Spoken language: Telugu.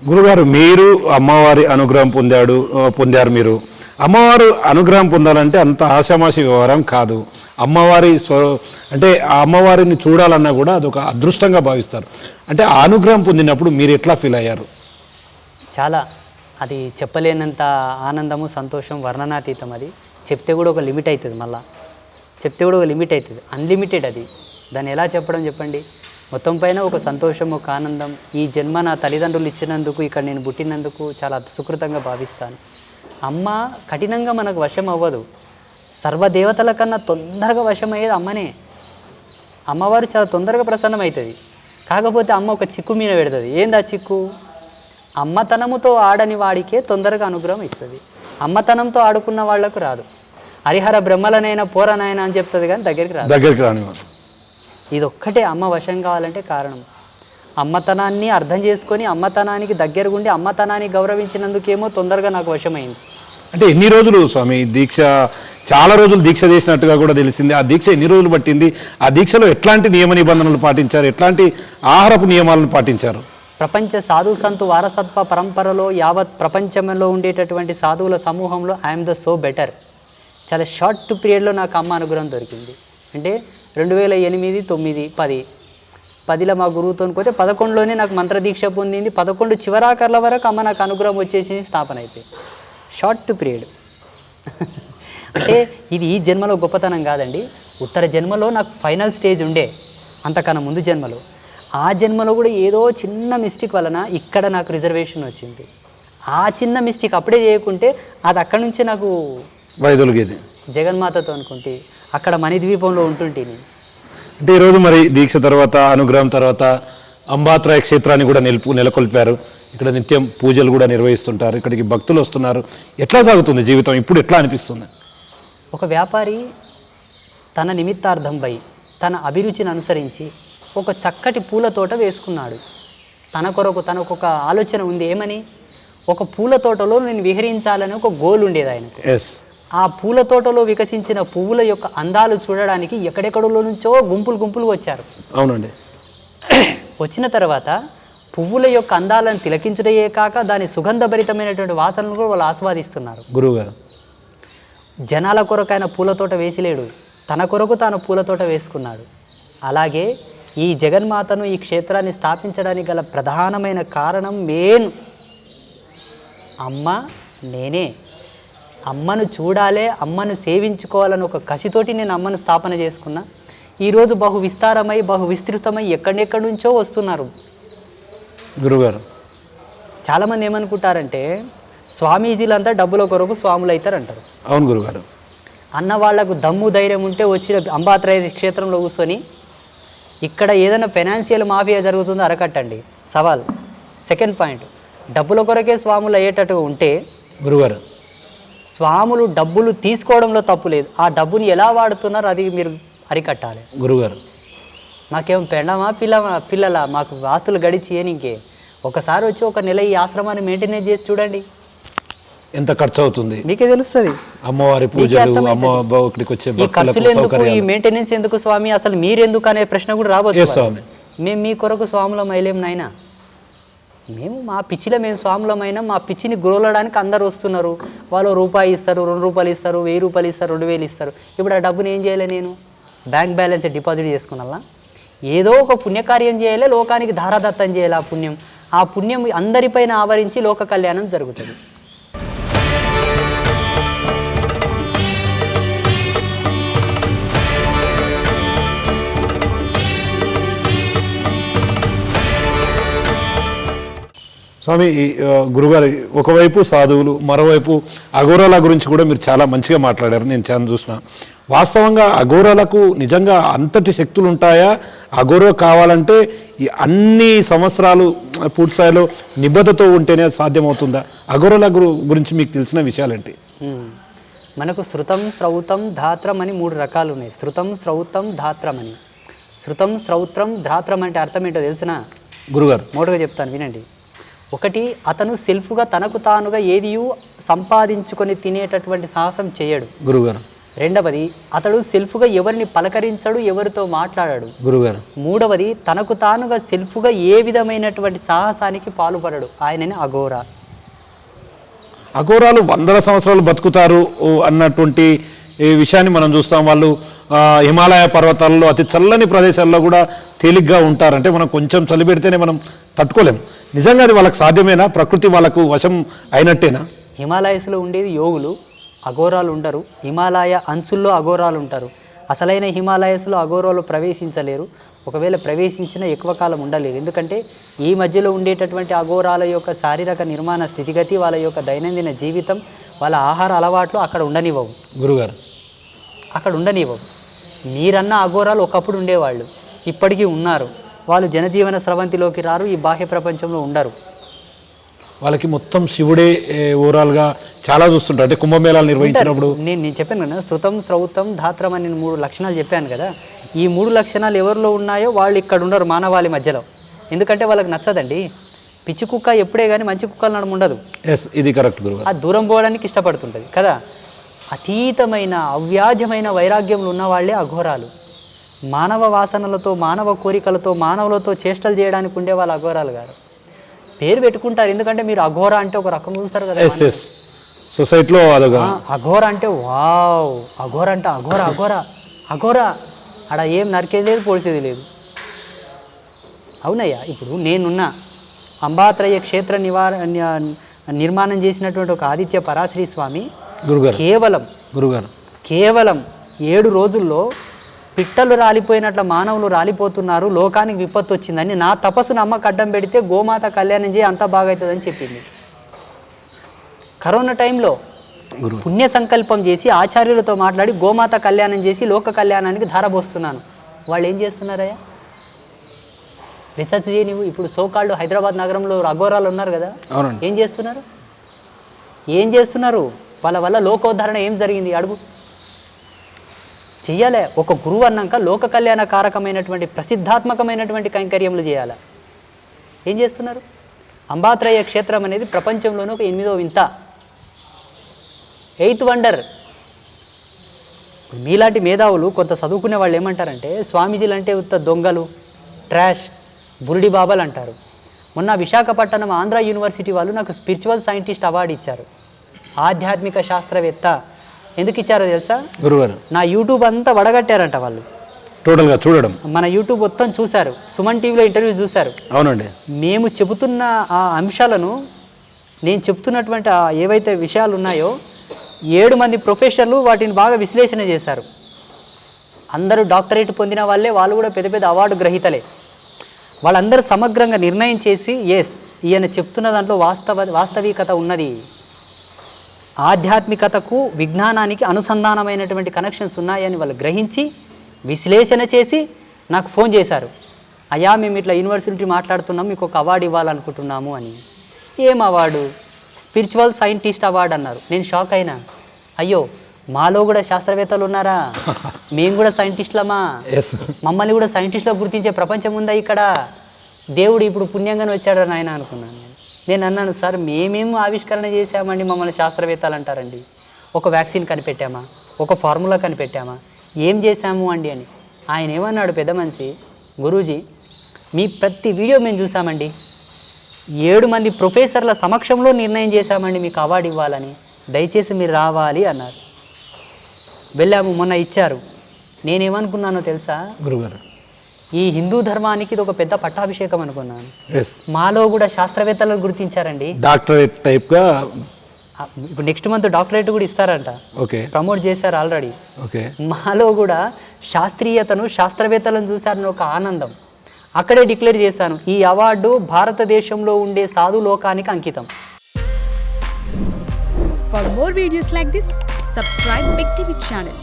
గురుగారు, మీరు అమ్మవారి అనుగ్రహం పొందారు. మీరు అమ్మవారు అనుగ్రహం పొందాలంటే అంత ఆషామాషి వ్యవహారం కాదు. అమ్మవారి అంటే ఆ అమ్మవారిని చూడాలన్నా కూడా అదొక అదృష్టంగా భావిస్తారు. అంటే ఆ అనుగ్రహం పొందినప్పుడు మీరు ఎట్లా ఫీల్ అయ్యారు? చాలా అది చెప్పలేనంత ఆనందము, సంతోషం వర్ణనాతీతం. అది చెప్తే కూడా ఒక లిమిట్ అవుతుంది, మళ్ళీ చెప్తే కూడా ఒక లిమిట్ అవుతుంది, అన్లిమిటెడ్ అది. దాన్ని ఎలా చెప్పడం చెప్పండి? మొత్తం పైన ఒక సంతోషం, ఒక ఆనందం. ఈ జన్మ నా తల్లిదండ్రులు ఇచ్చినందుకు, ఇక్కడ నేను పుట్టినందుకు చాలా సుకృతంగా భావిస్తాను. అమ్మ కఠినంగా మనకు వశం అవ్వదు. సర్వదేవతల కన్నా తొందరగా వశం అయ్యేది అమ్మనే. అమ్మవారు చాలా తొందరగా ప్రసన్నమవుతుంది. కాకపోతే అమ్మ ఒక చిక్కు మీద పెడుతుంది. ఏంది ఆ చిక్కు? అమ్మతనముతో ఆడని వాడికే తొందరగా అనుగ్రహం ఇస్తుంది. అమ్మతనంతో ఆడుకున్న వాళ్లకు రాదు. హరిహర బ్రహ్మలనైనా పోరనైనా అని చెప్తుంది, కానీ దగ్గరికి రాని. ఇది ఒక్కటే అమ్మ వశం కావాలంటే కారణం. అమ్మతనాన్ని అర్థం చేసుకొని అమ్మతనానికి దగ్గరగుండి అమ్మతనాన్ని గౌరవించినందుకేమో తొందరగా నాకు వశమైంది. అంటే ఎన్ని రోజులు స్వామి దీక్ష? చాలా రోజులు దీక్ష చేసినట్టుగా కూడా తెలిసింది. ఆ దీక్ష ఎన్ని రోజులు పట్టింది? ఆ దీక్షలో ఎట్లాంటి నియమ నిబంధనలు పాటించారు? ఎట్లాంటి ఆహారపు నియమాలను పాటించారు? ప్రపంచ సాధు సంతు వారసత్వ పరంపరలో యావత్ ప్రపంచంలో ఉండేటటువంటి సాధువుల సమూహంలో ఐఎమ్ ద సో బెటర్. చాలా షార్ట్ పీరియడ్లో నాకు అమ్మ అనుగ్రహం దొరికింది. అంటే 2008, 9, 10 10లో మా గురువుతో పోతే 11లోనే నాకు మంత్రదీక్ష పొందింది. 11 చివరాకర్ల వరకు అమ్మ నాకు అనుగ్రహం వచ్చేసి స్థాపన అయిపోయింది. Short period. అంటే ఇది ఈ జన్మలో గొప్పతనం కాదండి. ఉత్తర జన్మలో నాకు ఫైనల్ స్టేజ్ ఉండే, అంతకన్నా ముందు జన్మలో. ఆ జన్మలో కూడా ఏదో చిన్న మిస్టేక్ వలన ఇక్కడ నాకు రిజర్వేషన్ వచ్చింది. ఆ చిన్న మిస్టేక్ అప్పుడే చేయకుంటే అది అక్కడి నుంచే నాకు వైదొలిగేది. జగన్మాతతో అనుకుంటే అక్కడ మణిద్వీపంలో ఉంటుంటే నేను. అంటే ఈరోజు మరి దీక్ష తర్వాత, అనుగ్రహం తర్వాత అంబాత్రాయ క్షేత్రాన్ని కూడా నెలకొల్పారు. ఇక్కడ నిత్యం పూజలు కూడా నిర్వహిస్తుంటారు. ఇక్కడికి భక్తులు వస్తున్నారు. ఎట్లా సాగుతుంది జీవితం ఇప్పుడు? ఎట్లా అనిపిస్తుంది? ఒక వ్యాపారి తన నిమిత్తార్థంపై తన అభిరుచిని అనుసరించి ఒక చక్కటి పూల తోట వేసుకున్నాడు. తన కొరకు తనకు ఒక ఆలోచన ఉంది. ఏమని? ఒక పూల తోటలో నేను విహరించాలని ఒక గోల్ ఉండేది ఆయనకు. ఆ పూల తోటలో వికసించిన పువ్వుల యొక్క అందాలు చూడడానికి ఎక్కడెక్కడలో నుంచో గుంపులు వచ్చారు. అవునండి. వచ్చిన తర్వాత పువ్వుల యొక్క అందాలను తిలకించడమే కాక దాని సుగంధభరితమైనటువంటి వాసనను కూడా వాళ్ళు ఆస్వాదిస్తున్నారు. గురువుగారు జనాల కొరకు ఆయన పూల తోట వేసిలేడు, తన కొరకు తాను పూల తోట వేసుకున్నాడు. అలాగే ఈ జగన్మాతను, ఈ క్షేత్రాన్ని స్థాపించడానికి గల ప్రధానమైన కారణం మెయిన్ అమ్మ, నేనే. అమ్మను చూడాలే, అమ్మను సేవించుకోవాలని ఒక కసితోటి నేను అమ్మను స్థాపన చేసుకున్నా. ఈరోజు బహు విస్తారమై, బహు విస్తృతమై ఎక్కడెక్కడి నుంచో వస్తున్నారు గురుగారు. చాలామంది ఏమనుకుంటారంటే స్వామీజీలంతా డబ్బుల కొరకు స్వాములు అవుతారంటారు. అవును గురుగారు. అన్న వాళ్లకు దమ్ము ధైర్యం ఉంటే వచ్చి అంబాత్రాయ క్షేత్రంలో కూర్చొని ఇక్కడ ఏదైనా ఫైనాన్షియల్ మాఫియా జరుగుతుందో అరకట్టండి. సవాల్. సెకండ్ పాయింట్, డబ్బుల కొరకే స్వాములు అయ్యేటట్టుగా ఉంటే గురుగారు, స్వాములు డబ్బులు తీసుకోవడంలో తప్పు లేదు, ఆ డబ్బుని ఎలా వాడుతున్నారు అది మీరు అరికట్టాలి. గురుగారు మాకేం పెండమా పిల్లలా మాకు ఆస్తులు గడిచి ఇంకే ఒకసారి వచ్చి ఒక నెల ఈ ఆశ్రమాన్ని మెయింటెనెన్స్ చేసి చూడండి, ఎంత ఖర్చు అవుతుంది మీకే తెలుస్తుంది. అమ్మవారి పూజలు, ఈ ఖర్చులు ఎందుకు, ఈ మెయింటెనెన్స్ ఎందుకు స్వామి, అసలు మీరెందుకు అనే ప్రశ్న కూడా రాబోతుంది. మేము మీ కొరకు స్వాములం అయ్యలేం నాయన. మేము మా పిచ్చిలో మేము స్వాములమైనా మా పిచ్చిని గురవడానికి అందరు వస్తున్నారు. వాళ్ళు రూపాయి ఇస్తారు, 2 రూపాయలు ఇస్తారు, 1000 రూపాయలు ఇస్తారు, 2000 ఇస్తారు. ఇప్పుడు ఆ డబ్బుని ఏం చేయాలి? నేను బ్యాంక్ బ్యాలెన్స్ డిపాజిట్ చేసుకున్నా. ఏదో ఒక పుణ్యకార్యం చేయాలి, లోకానికి ధారాదత్తం చేయాలి. ఆ పుణ్యం అందరిపైన ఆవరించి లోక కళ్యాణం జరుగుతుంది. స్వామి, గురుగారు ఒకవైపు సాధువులు, మరోవైపు అఘోరాల గురించి కూడా మీరు చాలా మంచిగా మాట్లాడారు. నేను చాలా చూసిన. వాస్తవంగా అఘోరాలకు నిజంగా అంతటి శక్తులు ఉంటాయా? అఘోర కావాలంటే ఈ అన్ని సంవత్సరాలు పూర్తి స్థాయిలో నిబద్ధతో ఉంటేనే సాధ్యమవుతుందా? అఘోరాల గురించి మీకు తెలిసిన విషయాలేంటి? మనకు శృతం, శ్రౌతం, ధాత్రం అని 3 రకాలు ఉన్నాయి. శృతం, శ్రౌతం, ధాత్రం అని. శృతం, శ్రౌత్రం, ధాత్రం అంటే అర్థం ఏంటో తెలిసిన గురుగారు? మోటుగా చెప్తాను వినండి. ఒకటి, అతను సెల్ఫ్గా తనకు తానుగా ఏదియూ సంపాదించుకొని తినేటటువంటి సాహసం చేయడు. గురుగారు. రెండవది అతడు సెల్ఫ్గా ఎవరిని పలకరించడు, ఎవరితో మాట్లాడాడు. గురుగారు మూడవది తనకు తానుగా సెల్ఫ్గా ఏ విధమైనటువంటి సాహసానికి పాల్పడడు. ఆయనని అఘోరా. అఘోరాలు వందల సంవత్సరాలు బతుకుతారు అన్నటువంటి ఈ విషయాన్ని మనం చూస్తాం. వాళ్ళు హిమాలయ పర్వతాల్లో అతి చల్లని ప్రదేశాల్లో కూడా తేలిగ్గా ఉంటారంటే మనం కొంచెం చలి పెడితేనే మనం తట్టుకోలేం. నిజంగా అది వాళ్ళకి సాధ్యమేనా? ప్రకృతి వాళ్ళకు వశం అయినట్టేనా? హిమాలయస్లో ఉండేది యోగులు, అఘోరాలు ఉండరు. హిమాలయ అంచుల్లో అఘోరాలు ఉంటారు. అసలైన హిమాలయస్లో అఘోరాలు ప్రవేశించలేరు. ఒకవేళ ప్రవేశించినా ఎక్కువ కాలం ఉండలేరు. ఎందుకంటే ఈ మధ్యలో ఉండేటటువంటి అఘోరాల యొక్క శారీరక నిర్మాణ స్థితిగతి, వాళ్ళ యొక్క దైనందిన జీవితం, వాళ్ళ ఆహార అలవాట్లు అక్కడ ఉండనివ్వవు. గురుగారు అక్కడ ఉండనివ్వవు. మీరన్న అఘోరాలు ఒకప్పుడు ఉండేవాళ్ళు, ఇప్పటికీ ఉన్నారు. వాళ్ళు జనజీవన స్రవంతిలోకి రారు, ఈ బాహ్య ప్రపంచంలో ఉండరు. వాళ్ళకి మొత్తం శివుడే ఓవరాల్గా చాలా చూస్తుంటారు. అంటే కుంభమేళాలు నిర్వహించినప్పుడు నేను చెప్పాను కదా, శ్రుతం, శ్రౌతం, ధాత్రం అని 3 లక్షణాలు చెప్పాను కదా. ఈ 3 లక్షణాలు ఎవరిలో ఉన్నాయో వాళ్ళు ఇక్కడ ఉండరు మానవాళి మధ్యలో. ఎందుకంటే వాళ్ళకి నచ్చదండి. పిచ్చి కుక్క ఎప్పుడే కానీ మంచి కుక్కలు నడుము ఉండదు. ఎస్, ఇది కరెక్ట్ గురుగారు. ఆ దూరం పోవడానికి ఇష్టపడుతుంటుంది కదా. అతీతమైన అవ్యాజమైన వైరాగ్యంలో ఉన్న వాళ్ళే అఘోరాలు. మానవ వాసనలతో, మానవ కోరికలతో, మానవులతో చేష్టలు చేయడానికి ఉండే వాళ్ళు అఘోరాలు గారు. పేరు పెట్టుకుంటారు, ఎందుకంటే మీరు అఘోర అంటే ఒక రకం చూస్తారు కదా. ఎస్ ఎస్, సొసైటీలో అదొక అఘోర అంటే వావ్, అఘోర అంటే అఘోర అఘోర అఘోర. అక్కడ ఏం నరికేది లేదు, పొడిచేది లేదు. అవునయ్యా, ఇప్పుడు నేనున్నా అంబాత్రయ క్షేత్ర నిర్మాణం చేసినటువంటి ఒక ఆదిత్య పరాశ్రీ స్వామి గురుగారు కేవలం 7 రోజుల్లో పిట్టలు రాలిపోయినట్ల మానవులు రాలిపోతున్నారు, లోకానికి విపత్తు వచ్చిందని నా తపస్సును అమ్మకు అడ్డం పెడితే గోమాత కళ్యాణం చేయి అంతా బాగా అవుతుందని చెప్పింది. కరోనా టైంలో పుణ్య సంకల్పం చేసి ఆచార్యులతో మాట్లాడి గోమాత కళ్యాణం చేసి లోక కళ్యాణానికి ధారపోస్తున్నాను. వాళ్ళు ఏం చేస్తున్నారయ్యా? రీసెర్చ్ చేయి నువ్వు. ఇప్పుడు సోకాళ్ళు హైదరాబాద్ నగరంలో అఘోరాలు ఉన్నారు కదా, ఏం చేస్తున్నారు? వాళ్ళ వల్ల లోకోద్ధరణ ఏం జరిగింది అడుగు. చెయ్యాలే. ఒక గురువు అన్నాక లోక కళ్యాణ కారకమైనటువంటి ప్రసిద్ధాత్మకమైనటువంటి కైంకర్యములు చేయాలి. ఏం చేస్తున్నారు? అంబాత్రయ క్షేత్రం అనేది ప్రపంచంలోనూ ఒక 8వ వింత, 8th వండర్. మీలాంటి మేధావులు కొంత చదువుకునే వాళ్ళు ఏమంటారంటే స్వామీజీలు అంటే ఉత్త దొంగలు, ట్రాష్, బురుడి బాబాలు అంటారు. మొన్న విశాఖపట్నం ఆంధ్ర యూనివర్సిటీ వాళ్ళు నాకు స్పిరిచువల్ సైంటిస్ట్ అవార్డు ఇచ్చారు. ఆధ్యాత్మిక శాస్త్రవేత్త. ఎందుకు ఇచ్చారో తెలుసా? గురుగారు నా యూట్యూబ్ అంతా వడగట్టారంట వాళ్ళు. టోటల్గా చూడడం, మన యూట్యూబ్ మొత్తం చూశారు, సుమన్ టీవీలో ఇంటర్వ్యూ చూశారు. అవునండి. మేము చెబుతున్న ఆ అంశాలను, నేను చెప్తున్నటువంటి ఏవైతే విషయాలు ఉన్నాయో 7 మంది ప్రొఫెసర్లు వాటిని బాగా విశ్లేషణ చేశారు. అందరూ డాక్టరేట్ పొందిన వాళ్ళే, వాళ్ళు కూడా పెద్ద పెద్ద అవార్డు గ్రహీతలే. వాళ్ళందరూ సమగ్రంగా నిర్ణయం చేసి ఎస్, ఈయన చెప్తున్న దాంట్లో వాస్తవికత ఉన్నది, ఆధ్యాత్మికతకు విజ్ఞానానికి అనుసంధానమైనటువంటి కనెక్షన్స్ ఉన్నాయని వాళ్ళు గ్రహించి విశ్లేషణ చేసి నాకు ఫోన్ చేశారు. అయ్యా, మేము ఇట్లా యూనివర్సిటీ మాట్లాడుతున్నాం, మీకు ఒక అవార్డు ఇవ్వాలనుకుంటున్నాము అని. ఏం అవార్డు? స్పిరిచువల్ సైంటిస్ట్ అవార్డు అన్నారు. నేను షాక్ అయినా. అయ్యో, మాలో కూడా శాస్త్రవేత్తలు ఉన్నారా? మేము కూడా సైంటిస్టులమా? మమ్మల్ని కూడా సైంటిస్టులో గుర్తించే ప్రపంచం ఉందా ఇక్కడ? దేవుడు ఇప్పుడు పుణ్యంగానే వచ్చాడు నాయన అనుకున్నాను. నేను అన్నాను, సార్ మేమేం ఆవిష్కరణ చేశామండి, మమ్మల్ని శాస్త్రవేత్తలు అంటారండి. ఒక వ్యాక్సిన్ కనిపెట్టామా, ఒక ఫార్ములా కనిపెట్టామా, ఏం చేశాము అండి అని. ఆయన ఏమన్నాడు పెద్ద మనిషి, గురూజీ మీ ప్రతి వీడియో మేము చూసామండి, 7 మంది ప్రొఫెసర్ల సమక్షంలో నిర్ణయం చేశామండి మీకు అవార్డు ఇవ్వాలని, దయచేసి మీరు రావాలి అన్నారు. వెళ్ళాము, మొన్న ఇచ్చారు. నేనేమనుకున్నానో తెలుసా గురుగారు, ఈ హిందూ ధర్మానికి ఇది ఒక పెద్ద పట్టాభిషేకం అనుకున్నాను. మాలో కూడా శాస్త్రవేత్తలను గుర్తించారండి. డాక్టరేట్ టైప్గా ఇప్పుడు నెక్స్ట్ మంత్ డాక్టరేట్ కూడా ఇస్తారంట. ప్రమోట్ చేశారు ఆల్రెడీ. మాలో కూడా శాస్త్రీయతను, శాస్త్రవేత్తలను చూశారని ఒక ఆనందం. అక్కడే డిక్లేర్ చేశాను, ఈ అవార్డు భారతదేశంలో ఉండే సాధు లోకానికి అంకితం. For more videos like this, subscribe Big TV channel.